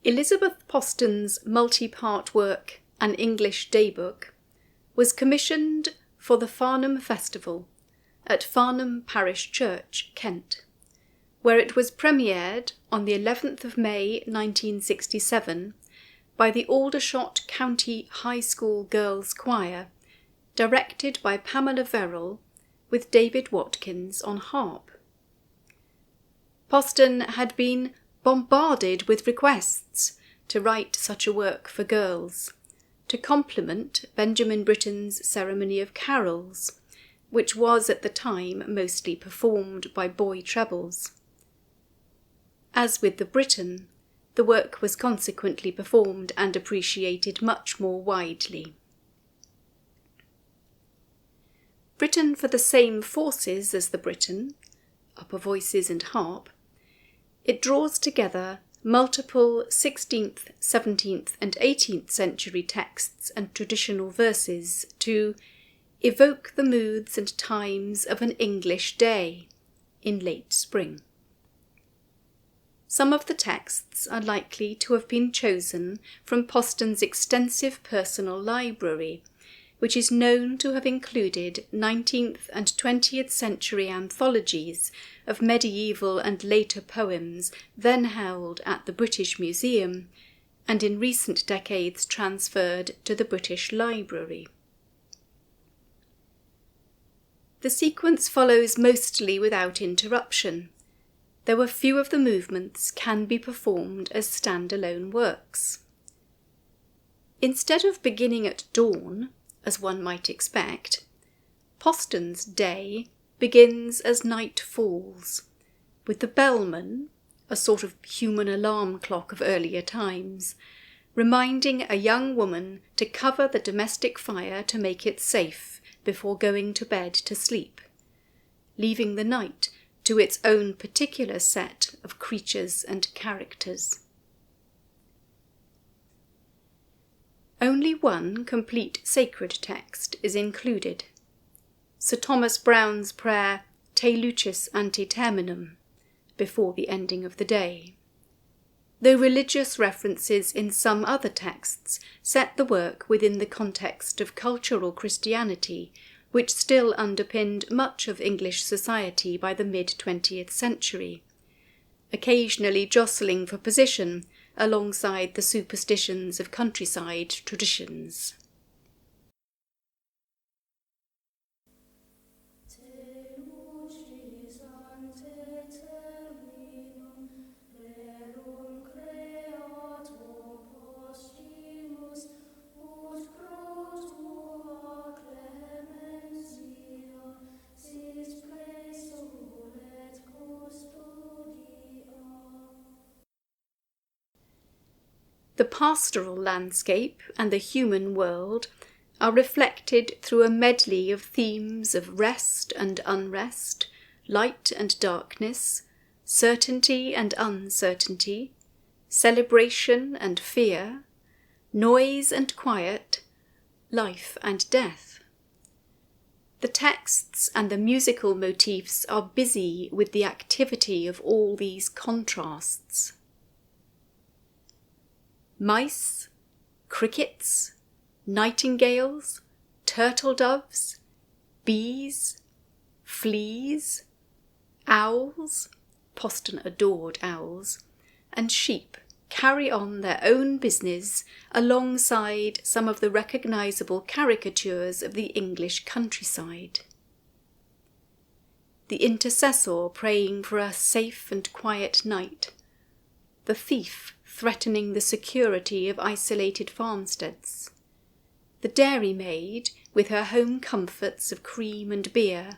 Elizabeth Poston's multi-part work, An English Daybook, was commissioned for the Farnham Festival at Farnham Parish Church, Kent, where it was premiered on the 11th of May 1967 by the Aldershot County High School Girls' Choir, directed by Pamela Verrill, with David Watkins on harp. Poston had been bombarded with requests to write such a work for girls, to complement Benjamin Britten's Ceremony of Carols, which was at the time mostly performed by boy trebles. As with the Britten, the work was consequently performed and appreciated much more widely. Written for the same forces as the Britten, upper voices and harp, it draws together multiple 16th, 17th and 18th century texts and traditional verses to evoke the moods and times of an English day in late spring. Some of the texts are likely to have been chosen from Poston's extensive personal library, which is known to have included 19th and 20th century anthologies of medieval and later poems then held at the British Museum and in recent decades transferred to the British Library. The sequence follows mostly without interruption, though a few of the movements can be performed as standalone works. Instead of beginning at dawn, as one might expect, Poston's day begins as night falls, with the bellman, a sort of human alarm clock of earlier times, reminding a young woman to cover the domestic fire to make it safe before going to bed to sleep, leaving the night to its own particular set of creatures and characters. Only one complete sacred text is included, Sir Thomas Browne's prayer Te Lucis ante terminum, before the ending of the day, though religious references in some other texts set the work within the context of cultural Christianity, which still underpinned much of English society by the mid-20th century, occasionally jostling for position alongside the superstitions of countryside traditions. The pastoral landscape and the human world are reflected through a medley of themes of rest and unrest, light and darkness, certainty and uncertainty, celebration and fear, noise and quiet, life and death. The texts and the musical motifs are busy with the activity of all these contrasts. Mice, crickets, nightingales, turtle doves, bees, fleas, owls, Poston adored owls, and sheep carry on their own business alongside some of the recognisable caricatures of the English countryside. The intercessor praying for a safe and quiet night, the thief threatening the security of isolated farmsteads, the dairymaid with her home comforts of cream and beer,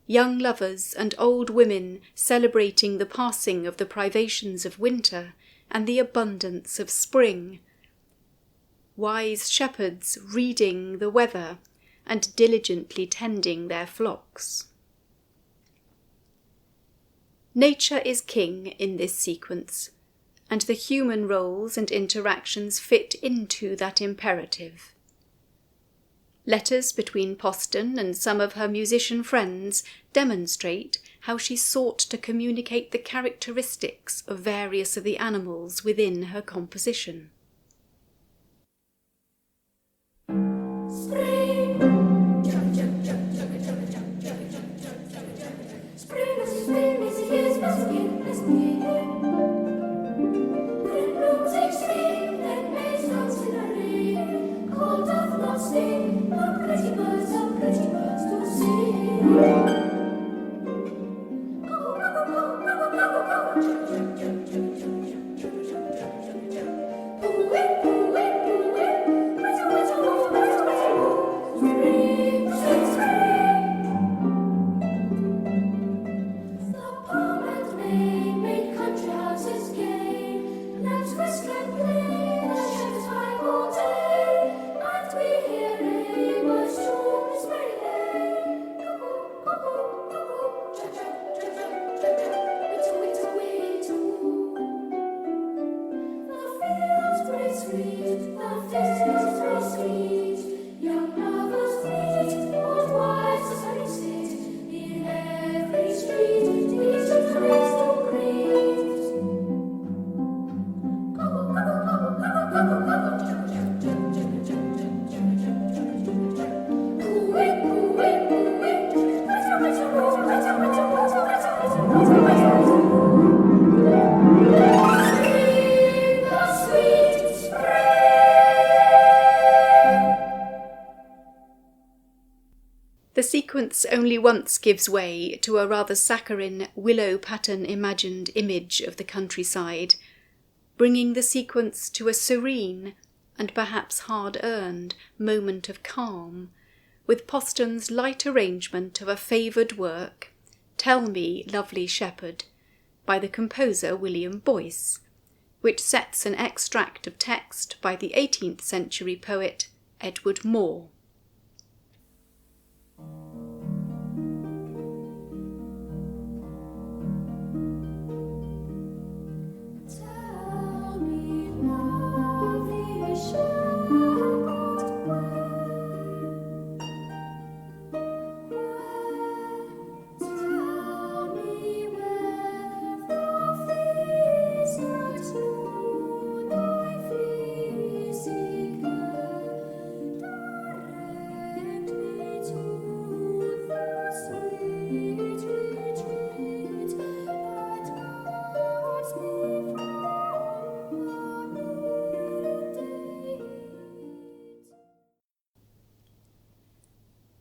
young lovers and old women celebrating the passing of the privations of winter and the abundance of spring, wise shepherds reading the weather and diligently tending their flocks. Nature is king in this sequence, and the human roles and interactions fit into that imperative. Letters between Poston and some of her musician friends demonstrate how she sought to communicate the characteristics of various of the animals within her composition. The sequence only once gives way to a rather saccharine, willow-pattern imagined image of the countryside, bringing the sequence to a serene and perhaps hard-earned moment of calm, with Poston's light arrangement of a favoured work, Tell Me, Lovely Shepherd, by the composer William Boyce, which sets an extract of text by the 18th century poet Edward Moore.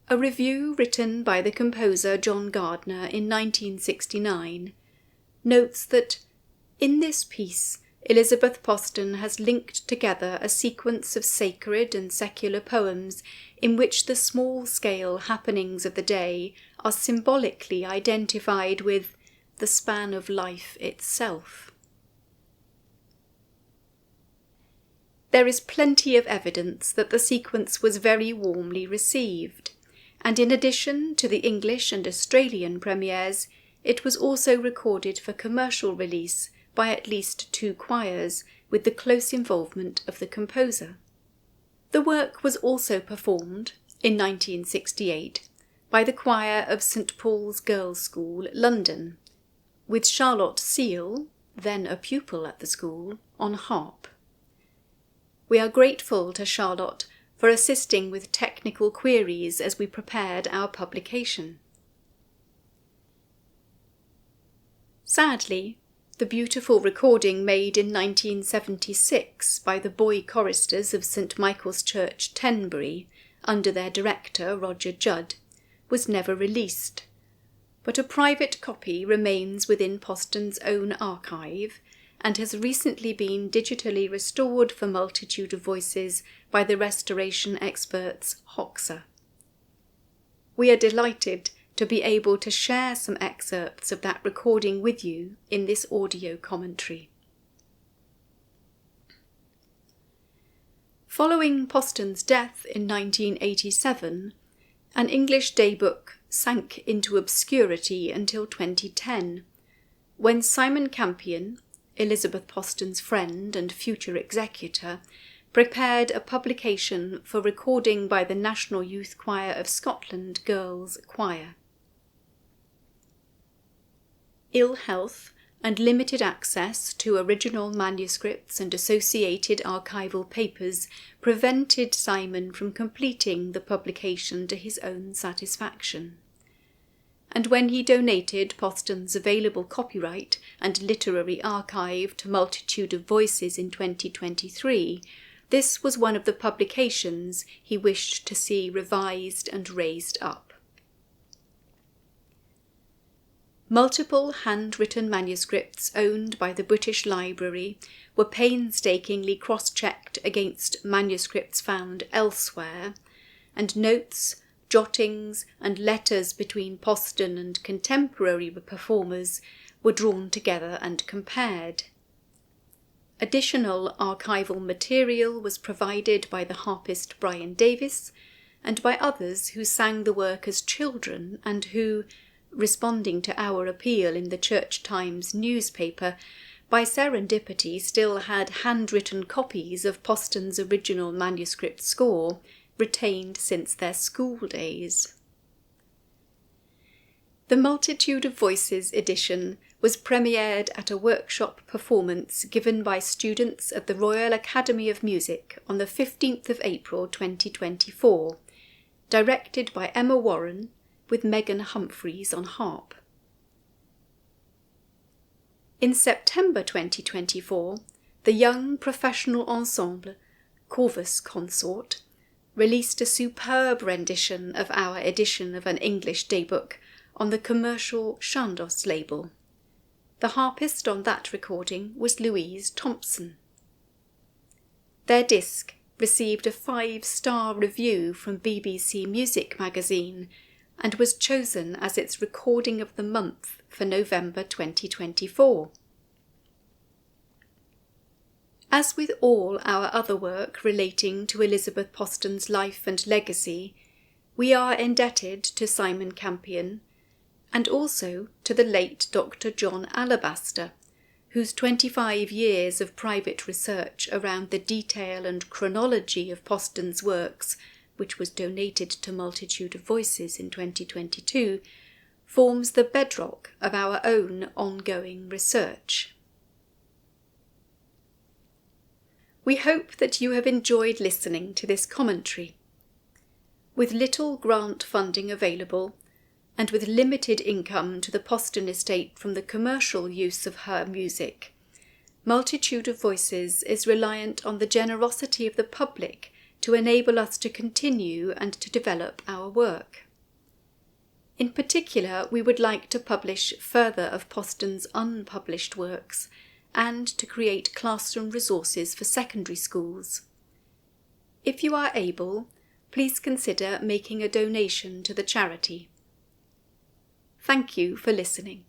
A review written by the composer John Gardner in 1969 notes that, in this piece, Elizabeth Poston has linked together a sequence of sacred and secular poems in which the small-scale happenings of the day are symbolically identified with the span of life itself. There is plenty of evidence that the sequence was very warmly received, and in addition to the English and Australian premieres, it was also recorded for commercial release by at least 2 choirs, with the close involvement of the composer. The work was also performed, in 1968, by the choir of St Paul's Girls' School, London, with Charlotte Seal, then a pupil at the school, on harp. We are grateful to Charlotte for assisting with technical queries as we prepared our publication. Sadly, the beautiful recording made in 1976 by the boy choristers of St Michael's Church, Tenbury, under their director Roger Judd, was never released, but a private copy remains within Poston's own archive and has recently been digitally restored for Multitude of Voices by the restoration experts Hoxa. We are delighted to be able to share some excerpts of that recording with you in this audio commentary. Following Poston's death in 1987, an English daybook sank into obscurity until 2010, when Simon Campion, Elizabeth Poston's friend and future executor, prepared a publication for recording by the National Youth Choir of Scotland Girls' Choir. Ill health and limited access to original manuscripts and associated archival papers prevented Simon from completing the publication to his own satisfaction. And when he donated Poston's available copyright and literary archive to Multitude of Voices in 2023, this was one of the publications he wished to see revised and raised up. Multiple handwritten manuscripts owned by the British Library were painstakingly cross-checked against manuscripts found elsewhere, and notes, jottings and letters between Poston and contemporary performers were drawn together and compared. Additional archival material was provided by the harpist Brian Davis and by others who sang the work as children and who, responding to our appeal in the Church Times newspaper, by serendipity still had handwritten copies of Poston's original manuscript score, retained since their school days. The Multitude of Voices edition was premiered at a workshop performance given by students at the Royal Academy of Music on the 15th of April 2024, directed by Emma Warren, with Megan Humphreys on harp. In September 2024, the young professional ensemble, Corvus Consort, released a superb rendition of our edition of an English daybook on the commercial Chandos label. The harpist on that recording was Louise Thompson. Their disc received a 5-star review from BBC Music magazine and was chosen as its recording of the month for November 2024. As with all our other work relating to Elizabeth Poston's life and legacy, we are indebted to Simon Campion and also to the late Dr. John Alabaster, whose 25 years of private research around the detail and chronology of Poston's works, which was donated to Multitude of Voices in 2022, forms the bedrock of our own ongoing research. We hope that you have enjoyed listening to this commentary. With little grant funding available, and with limited income to the Poston estate from the commercial use of her music, Multitude of Voices is reliant on the generosity of the public to enable us to continue and to develop our work. In particular, we would like to publish further of Poston's unpublished works and to create classroom resources for secondary schools. If you are able, please consider making a donation to the charity. Thank you for listening.